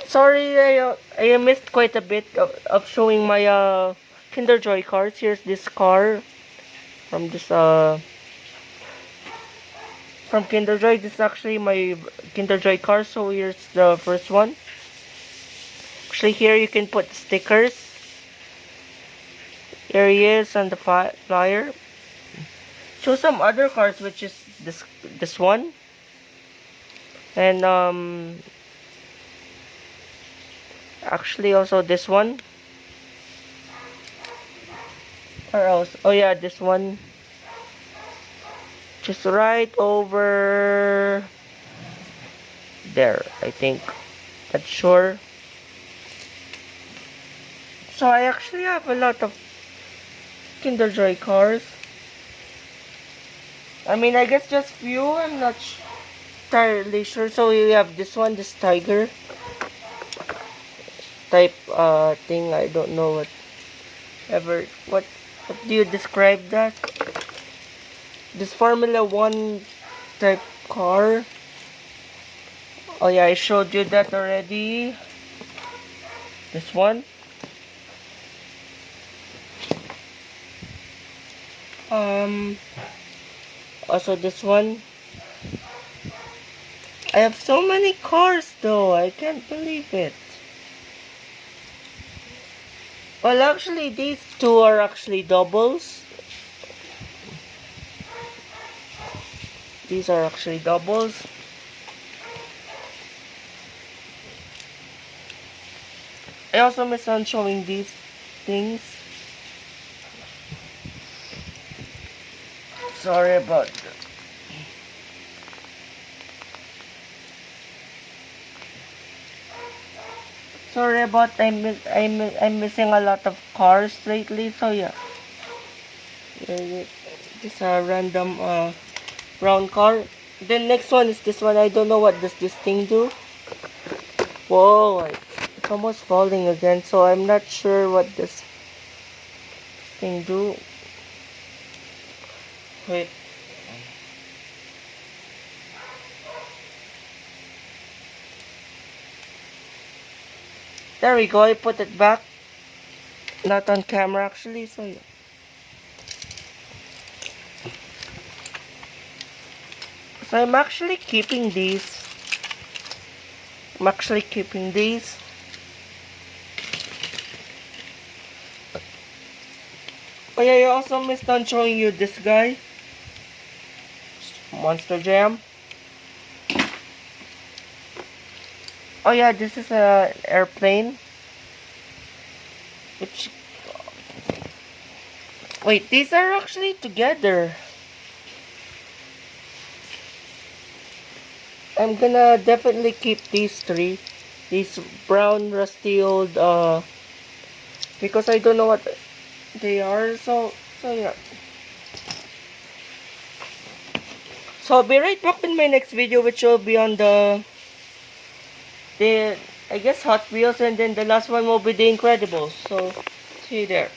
Sorry, I missed quite a bit of showing my Kinder Joy cars. Here's this car from this from Kinder Joy. This is actually my Kinder Joy car. So here's the first one. Actually, here you can put stickers. Here he is on the flyer. Show some other cars, which is this one, and actually also this one. Or else, oh yeah, this one. Just right over there, I think. Not sure. So I actually have a lot of Kinder Joy cars. I mean, I guess just few. I'm not entirely sure. So we have this one, this tiger type thing. I don't know what do you describe that? This Formula 1 type car. Oh yeah, I showed you that already. This one. Also this one. I have so many cars though, I can't believe it. Well, actually these two are actually doubles. These are actually doubles. I also missed on showing these things. Sorry about that. Sorry about I'm missing a lot of cars lately. So yeah, this a random brown car. Then next one is this one. I don't know what does this thing do. Whoa, it's almost falling again. So I'm not sure what this thing do. Wait. There we go, I put it back. Not on camera actually, so yeah. So I'm actually keeping these. Oh yeah, I also missed on showing you this guy. Monster Jam. Oh yeah, this is an airplane. Which... Wait, these are actually together. I'm gonna definitely keep these three. These brown rusty old because I don't know what they are, so yeah. So I'll be right back in my next video, which will be on the I guess Hot Wheels, and then the last one will be the Incredibles. So see you there.